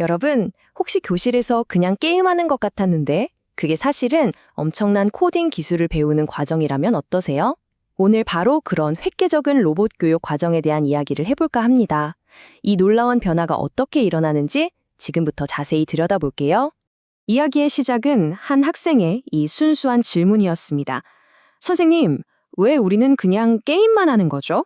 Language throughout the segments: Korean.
여러분, 혹시 교실에서 그냥 게임하는 것 같았는데 그게 사실은 엄청난 코딩 기술을 배우는 과정이라면 어떠세요? 오늘 바로 그런 획기적인 로봇 교육 과정에 대한 이야기를 해볼까 합니다. 이 놀라운 변화가 어떻게 일어나는지 지금부터 자세히 들여다볼게요. 이야기의 시작은 한 학생의 이 순수한 질문이었습니다. 선생님, 왜 우리는 그냥 게임만 하는 거죠?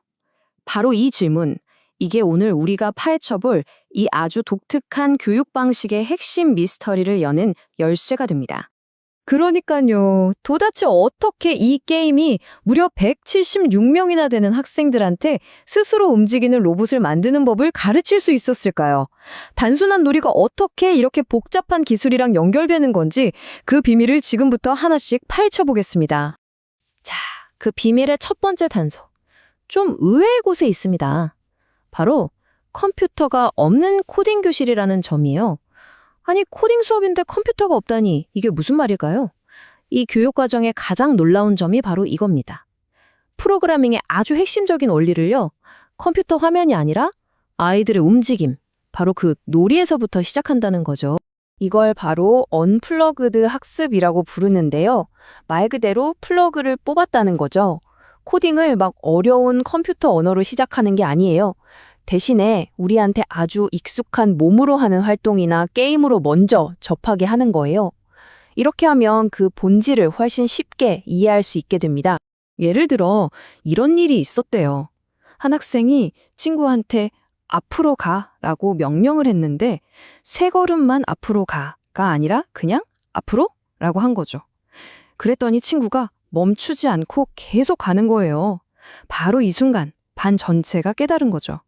바로 이 질문, 이게 오늘 우리가 파헤쳐볼 이 아주 독특한 교육 방식의 핵심 미스터리를 여는 열쇠가 됩니다. 그러니까요. 도대체 어떻게 이 게임이 무려 176명이나 되는 학생들한테 스스로 움직이는 로봇을 만드는 법을 가르칠 수 있었을까요? 단순한 놀이가 어떻게 이렇게 복잡한 기술이랑 연결되는 건지 그 비밀을 지금부터 하나씩 파헤쳐보겠습니다. 자, 그 비밀의 첫 번째 단서. 좀 의외의 곳에 있습니다. 바로 컴퓨터가 없는 코딩 교실이라는 점이에요. 아니, 코딩 수업인데 컴퓨터가 없다니 이게 무슨 말일까요? 이 교육 과정의 가장 놀라운 점이 바로 이겁니다. 프로그래밍의 아주 핵심적인 원리를요, 컴퓨터 화면이 아니라 아이들의 움직임, 바로 그 놀이에서부터 시작한다는 거죠. 이걸 바로 언플러그드 학습이라고 부르는데요. 말 그대로 플러그를 뽑았다는 거죠. 코딩을 막 어려운 컴퓨터 언어로 시작하는 게 아니에요. 대신에 우리한테 아주 익숙한 몸으로 하는 활동이나 게임으로 먼저 접하게 하는 거예요. 이렇게 하면 그 본질을 훨씬 쉽게 이해할 수 있게 됩니다. 예를 들어 이런 일이 있었대요. 한 학생이 친구한테 앞으로 가라고 명령을 했는데 세 걸음만 앞으로 가가 아니라 그냥 앞으로? 라고 한 거죠. 그랬더니 친구가 멈추지 않고 계속 가는 거예요. 바로 이 순간 반 전체가 깨달은 거죠.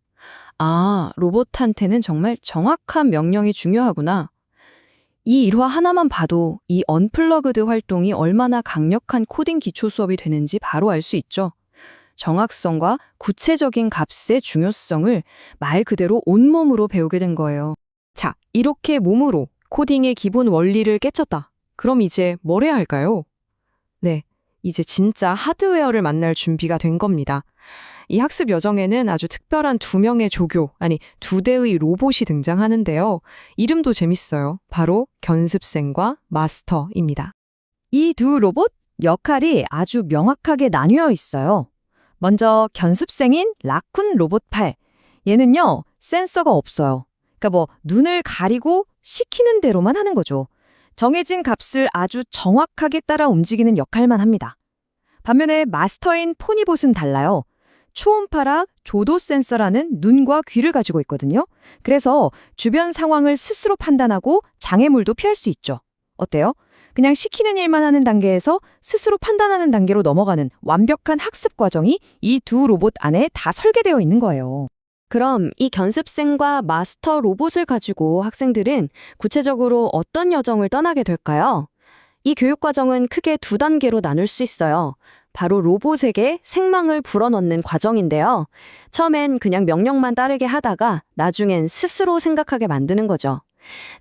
아, 로봇한테는 정말 정확한 명령이 중요하구나. 이 일화 하나만 봐도 이 언플러그드 활동이 얼마나 강력한 코딩 기초 수업이 되는지 바로 알 수 있죠. 정확성과 구체적인 값의 중요성을 말 그대로 온몸으로 배우게 된 거예요. 자, 이렇게 몸으로 코딩의 기본 원리를 깨쳤다. 그럼 이제 뭘 해야 할까요? 네, 이제 진짜 하드웨어를 만날 준비가 된 겁니다. 이 학습 여정에는 아주 특별한 두 명의 조교, 아니 두 대의 로봇이 등장하는데요. 이름도 재밌어요. 바로 견습생과 마스터입니다. 이 두 로봇 역할이 아주 명확하게 나뉘어 있어요. 먼저 견습생인 라쿤 로봇 8. 얘는요, 센서가 없어요. 그러니까 눈을 가리고 시키는 대로만 하는 거죠. 정해진 값을 아주 정확하게 따라 움직이는 역할만 합니다. 반면에 마스터인 포니봇은 달라요. 초음파락 조도 센서라는 눈과 귀를 가지고 있거든요. 그래서 주변 상황을 스스로 판단하고 장애물도 피할 수 있죠. 어때요? 그냥 시키는 일만 하는 단계에서 스스로 판단하는 단계로 넘어가는 완벽한 학습 과정이 이 두 로봇 안에 다 설계되어 있는 거예요. 그럼 이 견습생과 마스터 로봇을 가지고 학생들은 구체적으로 어떤 여정을 떠나게 될까요? 이 교육 과정은 크게 두 단계로 나눌 수 있어요. 바로 로봇에게 생망을 불어넣는 과정인데요. 처음엔 그냥 명령만 따르게 하다가 나중엔 스스로 생각하게 만드는 거죠.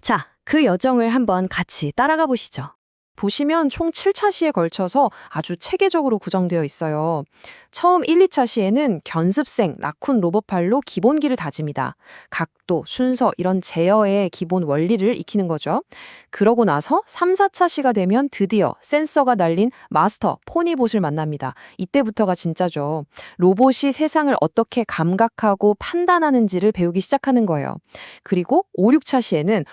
자, 그 여정을 한번 같이 따라가 보시죠. 보시면 총 7차 시에 걸쳐서 아주 체계적으로 구성되어 있어요. 처음 1, 2차 시에는 견습생, 라쿤 로봇팔로 기본기를 다집니다. 각도, 순서 이런 제어의 기본 원리를 익히는 거죠. 그러고 나서 3, 4차 시가 되면 드디어 센서가 달린 마스터, 포니봇을 만납니다. 이때부터가 진짜죠. 로봇이 세상을 어떻게 감각하고 판단하는지를 배우기 시작하는 거예요. 그리고 5, 6차 시에는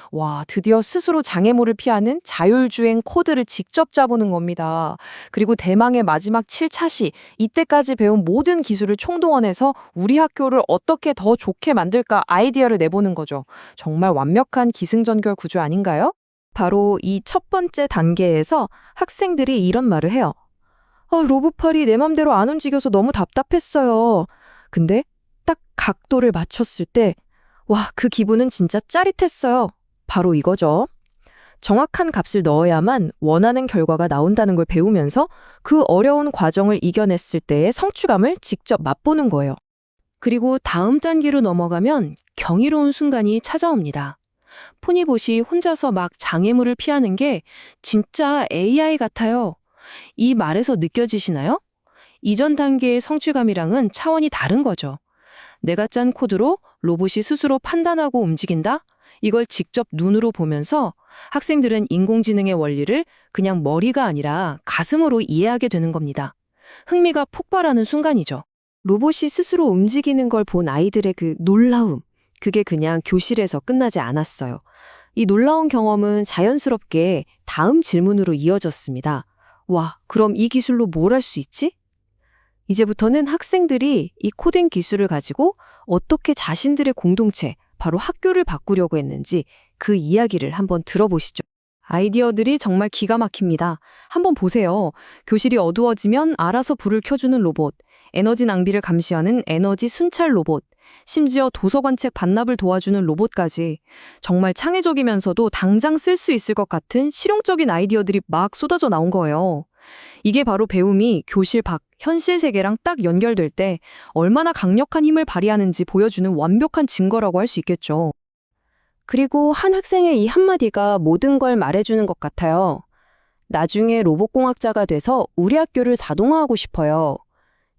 드디어 스스로 장애물을 피하는 자율주행 코드를 직접 짜보는 겁니다. 그리고 대망의 마지막 7차 시, 이때까지 배운 모든 기술을 총동원해서 우리 학교를 어떻게 더 좋게 만들까 아이디어를 내보는 거죠. 정말 완벽한 기승전결 구조 아닌가요? 바로 이 첫 번째 단계에서 학생들이 이런 말을 해요. 로봇팔이 내 맘대로 안 움직여서 너무 답답했어요. 근데 딱 각도를 맞췄을 때 그 기분은 진짜 짜릿했어요. 바로 이거죠. 정확한 값을 넣어야만 원하는 결과가 나온다는 걸 배우면서 그 어려운 과정을 이겨냈을 때의 성취감을 직접 맛보는 거예요. 그리고 다음 단계로 넘어가면 경이로운 순간이 찾아옵니다. 포니봇이 혼자서 막 장애물을 피하는 게 진짜 AI 같아요. 이 말에서 느껴지시나요? 이전 단계의 성취감이랑은 차원이 다른 거죠. 내가 짠 코드로 로봇이 스스로 판단하고 움직인다? 이걸 직접 눈으로 보면서 학생들은 인공지능의 원리를 그냥 머리가 아니라 가슴으로 이해하게 되는 겁니다. 흥미가 폭발하는 순간이죠. 로봇이 스스로 움직이는 걸 본 아이들의 그 놀라움, 그게 그냥 교실에서 끝나지 않았어요. 이 놀라운 경험은 자연스럽게 다음 질문으로 이어졌습니다. 와, 그럼 이 기술로 뭘 할 수 있지? 이제부터는 학생들이 이 코딩 기술을 가지고 어떻게 자신들의 공동체, 바로 학교를 바꾸려고 했는지 그 이야기를 한번 들어보시죠. 아이디어들이 정말 기가 막힙니다. 한번 보세요. 교실이 어두워지면 알아서 불을 켜주는 로봇, 에너지 낭비를 감시하는 에너지 순찰 로봇, 심지어 도서관 책 반납을 도와주는 로봇까지 정말 창의적이면서도 당장 쓸 수 있을 것 같은 실용적인 아이디어들이 막 쏟아져 나온 거예요. 이게 바로 배움이 교실 밖, 현실 세계랑 딱 연결될 때 얼마나 강력한 힘을 발휘하는지 보여주는 완벽한 증거라고 할 수 있겠죠. 그리고 한 학생의 이 한마디가 모든 걸 말해주는 것 같아요. 나중에 로봇공학자가 돼서 우리 학교를 자동화하고 싶어요.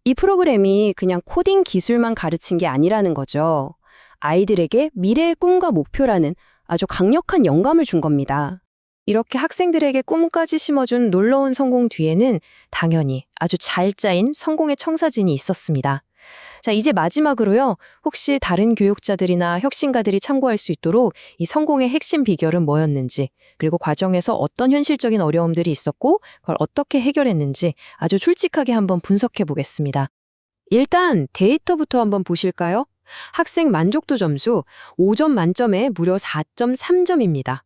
이 프로그램이 그냥 코딩 기술만 가르친 게 아니라는 거죠. 아이들에게 미래의 꿈과 목표라는 아주 강력한 영감을 준 겁니다. 이렇게 학생들에게 꿈까지 심어준 놀라운 성공 뒤에는 당연히 아주 잘 짜인 성공의 청사진이 있었습니다. 자, 이제 마지막으로요. 혹시 다른 교육자들이나 혁신가들이 참고할 수 있도록 이 성공의 핵심 비결은 뭐였는지, 그리고 과정에서 어떤 현실적인 어려움들이 있었고 그걸 어떻게 해결했는지 아주 솔직하게 한번 분석해 보겠습니다. 일단 데이터부터 한번 보실까요? 학생 만족도 점수 5점 만점에 무려 4.3점입니다.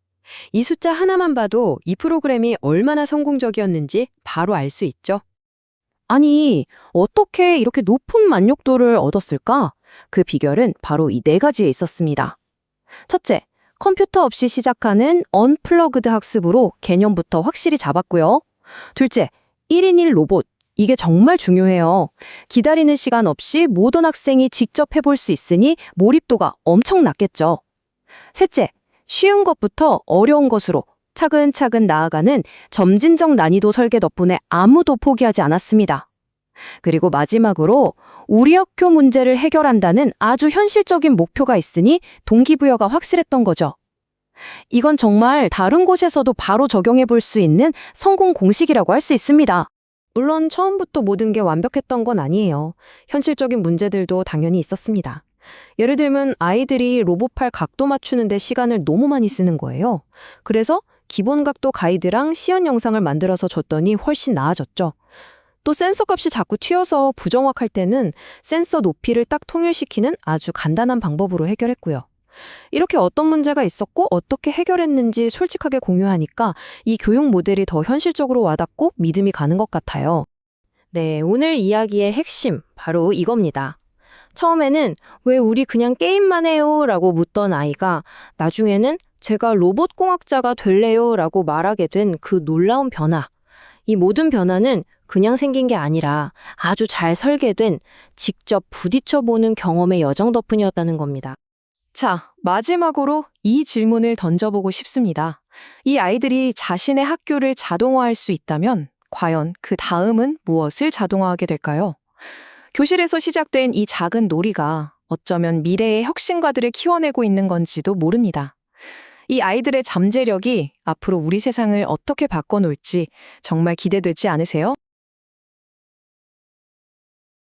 이 숫자 하나만 봐도 이 프로그램이 얼마나 성공적이었는지 바로 알 수 있죠. 아니, 어떻게 이렇게 높은 만족도를 얻었을까? 그 비결은 바로 이 네 가지에 있었습니다. 첫째, 컴퓨터 없이 시작하는 언플러그드 학습으로 개념부터 확실히 잡았고요. 둘째, 1인 1 로봇. 이게 정말 중요해요. 기다리는 시간 없이 모든 학생이 직접 해볼 수 있으니 몰입도가 엄청 낮겠죠. 셋째, 쉬운 것부터 어려운 것으로 차근차근 나아가는 점진적 난이도 설계 덕분에 아무도 포기하지 않았습니다. 그리고 마지막으로 우리 학교 문제를 해결한다는 아주 현실적인 목표가 있으니 동기부여가 확실했던 거죠. 이건 정말 다른 곳에서도 바로 적용해 볼 수 있는 성공 공식이라고 할 수 있습니다. 물론 처음부터 모든 게 완벽했던 건 아니에요. 현실적인 문제들도 당연히 있었습니다. 예를 들면 아이들이 로봇팔 각도 맞추는데 시간을 너무 많이 쓰는 거예요. 그래서 기본 각도 가이드랑 시연 영상을 만들어서 줬더니 훨씬 나아졌죠. 또 센서 값이 자꾸 튀어서 부정확할 때는 센서 높이를 딱 통일시키는 아주 간단한 방법으로 해결했고요. 이렇게 어떤 문제가 있었고 어떻게 해결했는지 솔직하게 공유하니까 이 교육 모델이 더 현실적으로 와닿고 믿음이 가는 것 같아요. 네, 오늘 이야기의 핵심 바로 이겁니다. 처음에는 왜 우리 그냥 게임만 해요? 라고 묻던 아이가 나중에는 제가 로봇공학자가 될래요? 라고 말하게 된 그 놀라운 변화. 이 모든 변화는 그냥 생긴 게 아니라 아주 잘 설계된 직접 부딪혀보는 경험의 여정 덕분이었다는 겁니다. 자, 마지막으로 이 질문을 던져보고 싶습니다. 이 아이들이 자신의 학교를 자동화할 수 있다면 과연 그 다음은 무엇을 자동화하게 될까요? 교실에서 시작된 이 작은 놀이가 어쩌면 미래의 혁신가들을 키워내고 있는 건지도 모릅니다. 이 아이들의 잠재력이 앞으로 우리 세상을 어떻게 바꿔놓을지 정말 기대되지 않으세요?